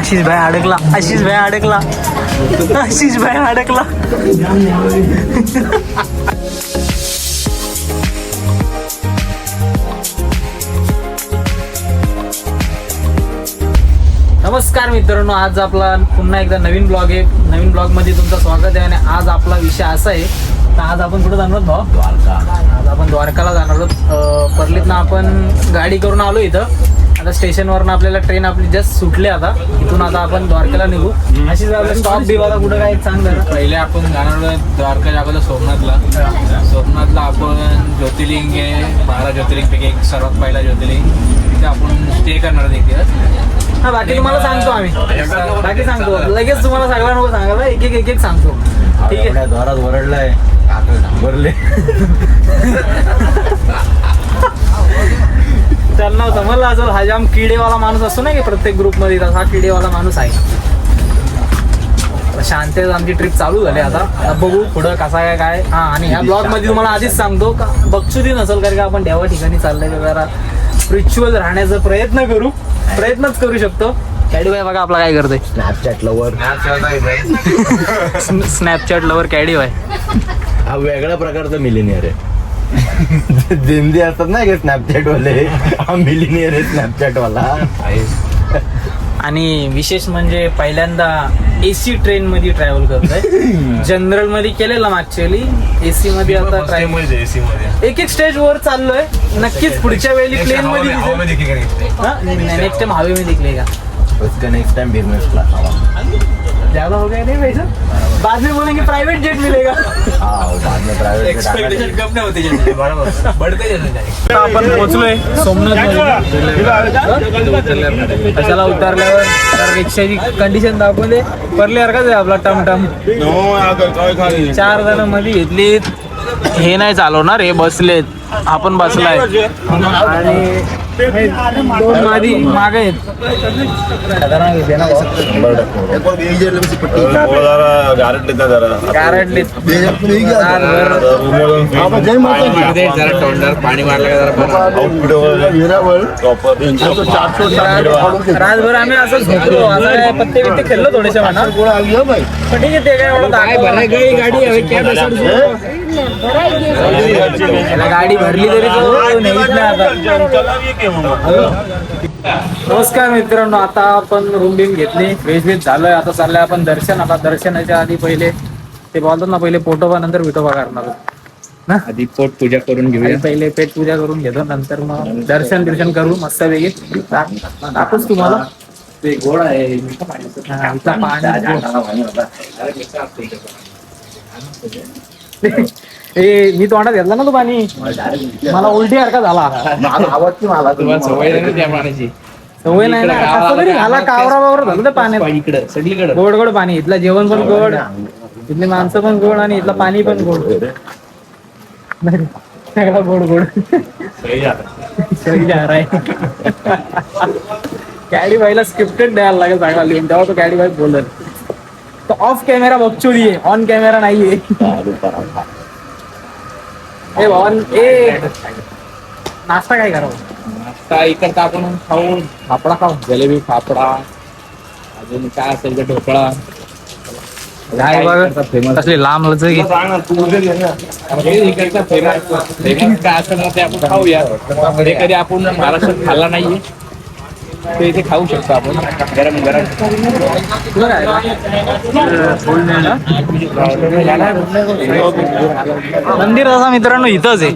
आशिष भाई अडकला, आशिष भाई अडकला, आशिष भाई अडकला. नमस्कार मित्रांनो, आज आपला पुन्हा एकदा नवीन ब्लॉग आहे. नवीन ब्लॉग मध्ये तुमचं स्वागत आहे. आणि आज आपला विषय असा आहे, तर आज आपण कुठं जाणार आहोत भाऊ? द्वारका. आज आपण द्वारकाला जाणार आहोत. परलीतनं आपण गाडी करून आलो इथं. आता स्टेशनवरनं आपल्याला ट्रेन आपली जस्ट सुटली. आता इथून आता आपण द्वारकेला निघू. अशीच आपला स्टॉप बी बघा कुठं काय सांग जरा. पहिले आपण जाणार द्वारका अगोदर सोमनाथला. सोमनाथला आपण ज्योतिर्लिंग आहे, 12 ज्योतिर्लिंगपैकी एक सर्वात पहिला ज्योतिर्लिंग. तिथे आपण स्टे करणार एक दिवस. हा, बाकी तुम्हाला सांगतो आम्ही. बाकी सांगतो लगेच, तुम्हाला सगळ्या नको सांगायला, एक एक सांगतो. ठीक आहे. द्वारात वरडलाय भरले. त्यांना समजलं असेल, हा जाम किडेवाला माणूस असतो ना की प्रत्येक ग्रुप मध्ये, तसा हा किडेवाला माणूस आहे. शांततेत आमची ट्रिप चालू झाली. आता बघू पुढं कसा काय. हा, आणि ह्या ब्लॉग मध्ये तुम्हाला आधीच सांगतो का बक्षुदी नसेल, कारण का आपण देवा ठिकाणी चाललंय, तर जरा स्पिरिच्युअल राहण्याचा प्रयत्नच करू शकतो. कॅडी बाय बघा आपला काय करतोय. स्नॅपचॅट लवर कॅडी बाय. हा वेगळ्या प्रकारचा मिलेनियर आहे. जिंदी असतात ना की स्नॅपचॅट वाले, हा मिलेनियर आहे स्नॅपचॅट वाला. आणि विशेष म्हणजे पहिल्यांदा एसी ट्रेन मध्ये ट्रॅव्हल करतोय. जनरल मध्ये केलेला मागच्या वेळी, एसी मध्ये आता एक स्टेज वर चाललोय. नक्कीच पुढच्या वेळी प्लेन मध्ये नेक्स्ट टाइम हवे में दिखलेगा. उसका नेक्स्ट टाइम बिजनेस क्लास. ज्यादा हो गया नहीं भाई साहब, बाद में बोलेंगे प्राइवेट जेट मिलेगा. बाद में प्राइवेट आपण पोहोचलोय सोमनाथ. कशाला उतरल्यावर रिक्षाची कंडिशन दाखवले. परले का आपला टमटम 4 जण मध्ये घेतली. हे नाही चालवणार, हे बसलेत, आपण बसलाय. आणि 2 मादी मागे आहेत. पाणी मारलं रातभर आम्ही असं झोपलो. असं पत्ते बित्ते खेळलो थोडेसे म्हणा. पण ठीक आहे, ते काय एवढं गाडी भरली तरी तो नेत नाही आता. नमस्कार मित्रांनो, आता आपण रूम बिम घेतली, वेज झालोय. आता चाललंय आपण दर्शन. आता दर्शनाच्या आधी पहिले ते बोलतात ना, पहिले पोटोबा नंतर विठोबा करणार ना. आधी पोट पूजा करून घेऊया. पहिले पेट पूजा करून घेतो, नंतर मग दर्शन करू मस्त वेगळी. दाखवच तुम्हाला ते गोड आहे. मी तोंडात घेतला ना तो पाणी, मला उलटी सारखा झाला. सवय नाही त्या पाण्याची. सवय नाही ना, कसं तरी झाला. कावरा बावरा झालं त्या पाण्यात. इकडे सगळीकडे गोड पाणी. इथलं जेवण पण गोड, इथली माणसं पण गोड, आणि इथलं पाणी पण गोड. सगळा गोड. सही जा रहा है. कॅडी भाईला स्क्रिप्टेड द्यायला लागेल सगळा लिहून, तेव्हा तो कॅडी भाई बोलत. तो ऑफ कॅमेरा बघचोरी आहे, ऑन कॅमेरा नाहीये. ए भवन, नाश्ता काय करावं? नाश्ता इकडचा आपण खाऊ. फाफडा खाऊ, जलेबी, फाफडा, अजून काय असेल तर ढोकळा. काय बघ कसली लांब लचक. इकडचा फेमस काय असेल ना ते आपण खाऊया. कधी आपण महाराष्ट्रात खाल्ला नाहीये, ते इथे खाऊ शकतो आपण गरम. मंदिर तसा मित्रांनो इथंच आहे.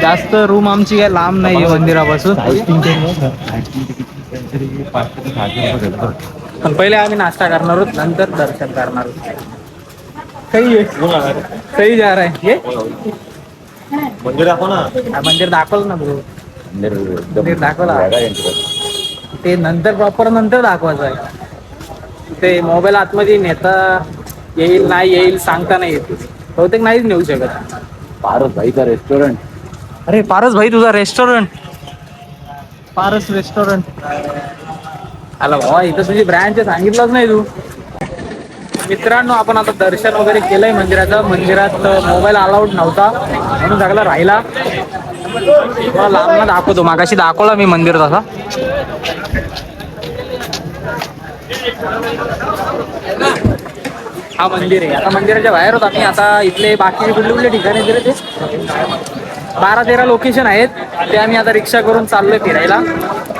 जास्त रूम आमची काय लांब नाहीये मंदिरापासून. पण पहिले आम्ही नाश्ता करणार आहोत, नंतर दर्शन करणार आहोत. सही जा रहा है. मंदिर दाखव ना. मंदिर दाखवलं ना बरोबर. मंदिर दाखवला ते नंतर, प्रॉपर नंतर दाखवायचं आहे. ते मोबाईल आतमध्ये नेता येईल नाही येईल सांगता नाही येत. बहुतेक नाहीच नेऊ शकत. पारस भाईचा रेस्टॉरंट. अरे पारस भाई तुझा रेस्टॉरंट. पारस रेस्टॉरंट. आला भावा, इथं तुझी ब्रँच सांगितलंच नाही तू. मित्रांनो, आपण आता दर्शन वगैरे केलंय मंदिराचं. मंदिरात मोबाईल अलाउड नव्हता म्हणून सगळं राहिला. मला लांबला दाखवतो, मागाशी दाखवला मी मंदिर तसा. हा मंदिर आहे. आता मंदिराच्या बाहेर होत आम्ही. आता इथले बाकी कुठले कुठले ठिकाणी दिले ते 12-13 लोकेशन आहेत ते आम्ही आता रिक्षा करून चाललोय फिरायला.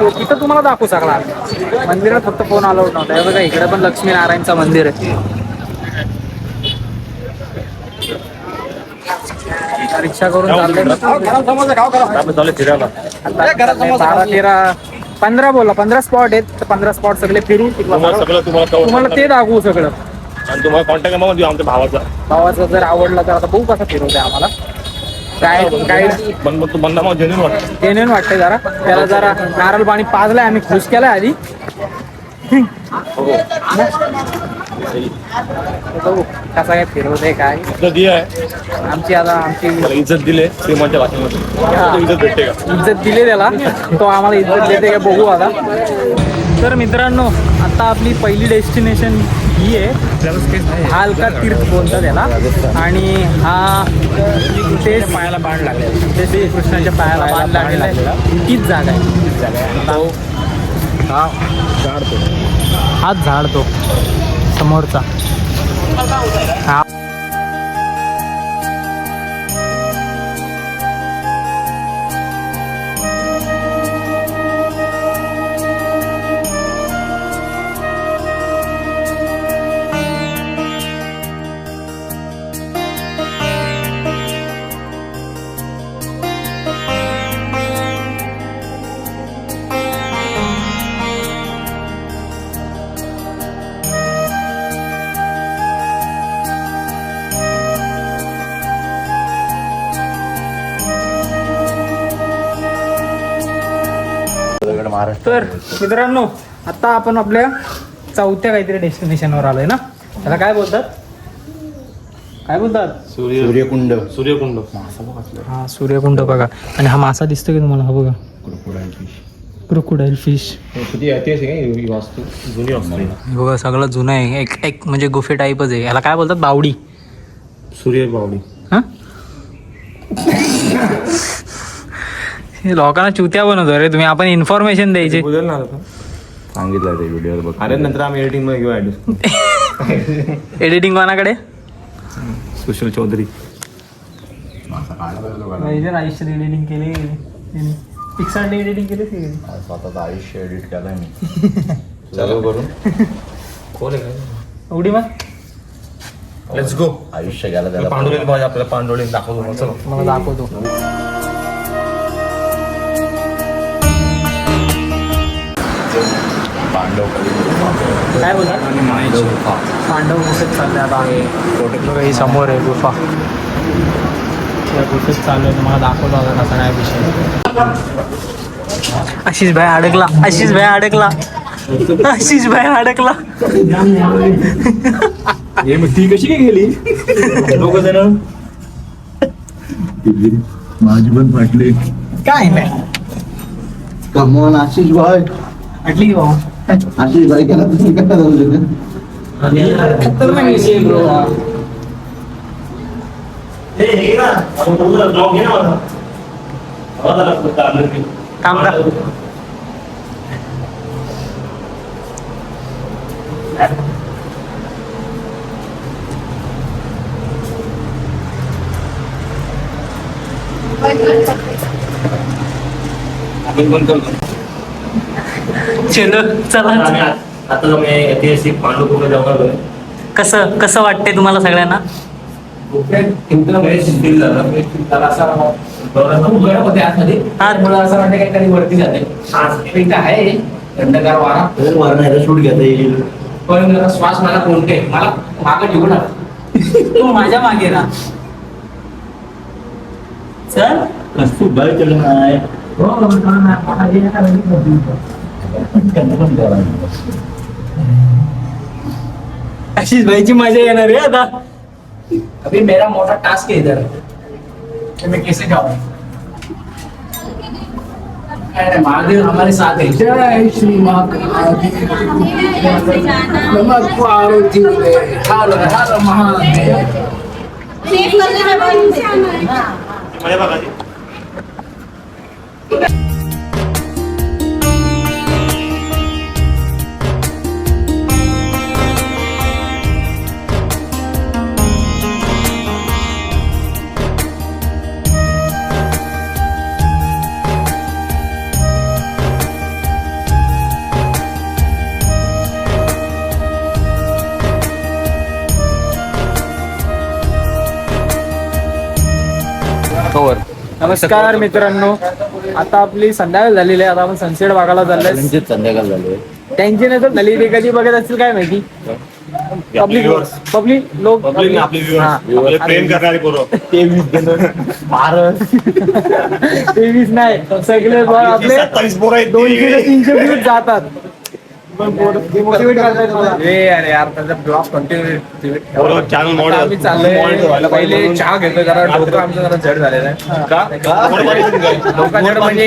तो तिथं तुम्हाला दाखवू सगळा. मंदिरात फक्त फोन अलाउड नव्हता. हे बघा इकडे पण लक्ष्मीनारायणचं मंदिर आहे. रिक्षा करून चाललोय. 12-13-15 बोला 15 स्पॉट आहेत. तर 15 स्पॉट सगळे फिरून तुम्हाला ते दाखवू सगळं. आणि तुम्हाला कॉन्टॅक्ट नंबर देऊ आमच्या भावाचा जर आवडला तर आता बघू कसं फिरवतंय आम्हाला. गाईड बंदा मग जेन्युइन वाटतं. जेन्युइन वाटतंय जरा. त्याला जरा नारळ पाणी पाजलंय आम्ही. खुश केलाय आधी. बघू कसा काय फिरवतंय काय. आमची इज्जत दिले श्रीमंतच्या भाषेमध्ये इज्जत भेटते का? इज्जत दिली त्याला. तो आम्हाला इज्जत देते का बघू आता. तर मित्रांनो आता आपली पहिली डेस्टिनेशन ही आहे. हालका तीर्थ बोलतात त्याला. आणि हा तेच पायाला बाण लागले. ते श्रीकृष्णाच्या पायाला बाण लागलेला आहे. तीच जागा आहे. हाच झाड तो समोरचा. हा तर मित्रांनो आता आपण आपल्या चौथ्या काहीतरी डेस्टिनेशनवर आलोय ना. त्याला काय बोलतात सूर्यकुंड. हा सूर्यकुंड बघा. आणि हा मासा दिसतो की तुम्हाला. हा बघा क्रोकोडाईल फिश. बघा सगळं जुनं आहे. एक म्हणजे गुफे टाईपच आहे. याला काय बोलतात बावडी. सूर्य बावडी. हा लोकांना चुत्या बनवतो रे तुम्ही. आपण इन्फॉर्मेशन द्यायची. सांगितलं ते व्हिडिओवर बघ. अरे नंतर आम्ही एडिटिंग मध्ये घेऊ ऍड. एडिटिंग कोणाकडे. सुशील चौधरी. आयुष्यात एडिटिंग केली. पिक्सारने एडिटिंग केली. स्वतःचं आयुष्य एडिट केलंय मी. चालू करून कोण आहे उडी मग लेट्स गो. आयुष्य गेला त्याला. पांडुलिंग पाहिजे आपल्याला. पांडुलिंग दाखवतो. चलो मला दाखवतो. काय बोलतात पांडव गुफेत चालले आता आहे. ही समोर आहे गुफा. त्या गुफेत चालू आहे. तुम्हाला दाखवतो आता कसा काय विषय. आशिष भाई अडकला. ती कशी काय गेली. दोघ जण माझी पण फाटली. काय नाही कमोन आशिष भाई. अटली की भाऊ. आशिष भाई केला तुम्ही काय झालं. खतरनाक विषय ब्रो. कामरा चलो चला. आता मी ऐतिहासिक पांडुपुणे जाऊन आलोय. कसं वाटतंय तुम्हाला सगळ्यांना. खूप गरम होते आतमध्ये. मला असं वाटतं काहीतरी वरती जाते. आहे थंडगार वारा शूट घेता येईल. पण श्वास मला कोणते मला मागं ठेवू ना. तू माझ्या मागे ना. चल खूप बाय चढणं आहे. आशिष भाईची मजा येणार आहे आता. अभी मेरा मोटा टास्क है इधर. मैं कैसे जाऊँ. महादेव हमारे साथ है. जय श्री महादेव. नमः पार्वती हर हर महादेव. नमस्कार मित्रांनो, आता आपली संध्याकाळ झालेली आहे. आता आपण सनसेट बघायला चाललोय. संध्याकाळ झाले. त्यांची नाही तर झाली ते कधी बघत असतील काय माहिती. पब्लिक लोक हा. प्रेम करणारे पोरं 23 नाही सगळे बघ आपले 27 पोरं आहेत. 200 ते 300 व्ह्यूज जातात. मोटिवेट करतायत मला. अरे यार त्याचा ब्लॉग कंटिन्यू पोरं channel model. आम्ही चाललोय पहिले चहा घेतोय जरा डोकं आमचं जरा जड झालेलं आहे. डोकं जड म्हणजे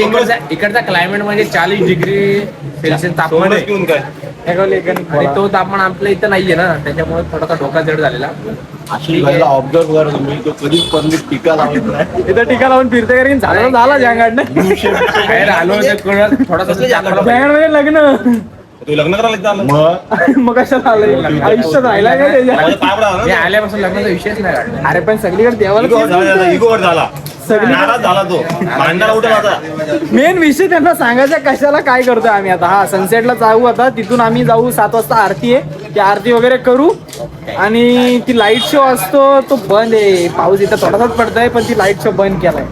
इकडचा क्लायमेट म्हणजे 40 डिग्री सेल्सिअस तापमान आहे. पिऊन काय आणि तो तापमान आपल्या इथं नाहीये ना, त्याच्यामुळे थोडासा डोका जड झालेला. ऑब्झर्व करा तुम्ही, तो कधीच परमिट टीका लावत नाही. इथं टीका लावून फिरते कारण झाला जँगाडनं. बाहेर आलो तर थोडासा जँगाडमध्ये लग्न तू लग्न करायला झालं मग कशाला आलंय आयुष्यात राहिला का त्याच्या. मी आल्यापासून लग्नाचा विषयच नाही काढला. अरे पण सगळीकडे देवाला इगोवर झाला सगळी नाराज झाला तो भांडायला उठला आता. मेन विषय त्यांना सांगायचा कशाला काय करतोय आम्ही आता. हा सनसेटला जाऊ आता, तिथून आम्ही जाऊ 7 वाजता आरती आहे, ती आरती वगैरे करू. आणि ती लाईट शो असतो तो बंद आहे. पाऊस इथं थोडासाच पडतोय पण ती लाईट शो बंद केलाय.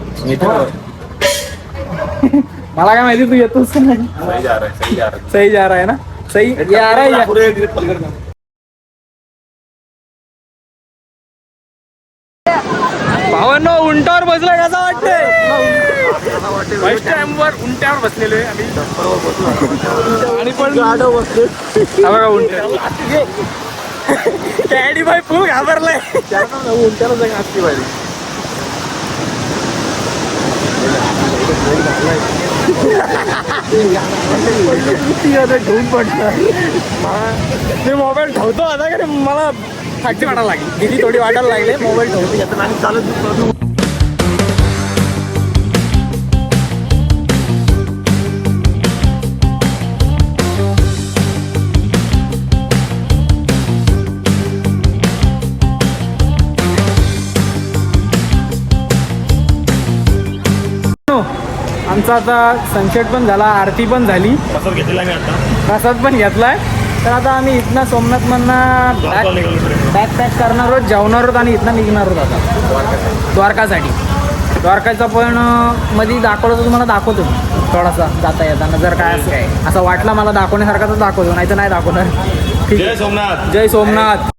मला काय माहिती तू येतोस का नाही. सही जा रहा है ना, सही या रहा है. भावांनो उंटावर बसलाय कसं वाटतंय. फर्स्ट टाइम वर उंट्यावर बसलेलो आहे आम्ही. आणि पण गाडव बसले बघा उंट. कॅडी बाई फुल घाबरलाय. उंट्याला जाऊन असली पाहिजे. घेऊन पडणार मी मोबाईल ठेवतो आता का मला फाटी वाटायला लागली. किती थोडी वाटायला लागले. मोबाईल ठेवतो आणि चालत. आमचा आता सनसेट पण झाला, आरती पण झाली, घेतलेला मी आता प्रसाद पण घेतलाय. तर आता आम्ही इथनं सोमनाथ मधनं बॅग पॅक करणार आहोत, जेवणार आहोत आणि इथनं निघणार आहोत आता द्वारकासाठी. द्वारकाचा पण मध्ये दाखवलं तर तुम्हाला दाखवतो थोडासा जाता येताना. जर काय असं वाटलं मला दाखवण्यासारखं तर दाखवतो, नाही तर नाही दाखवणार. ठीक जय आहे. सोमनाथ. जय सोमनाथ.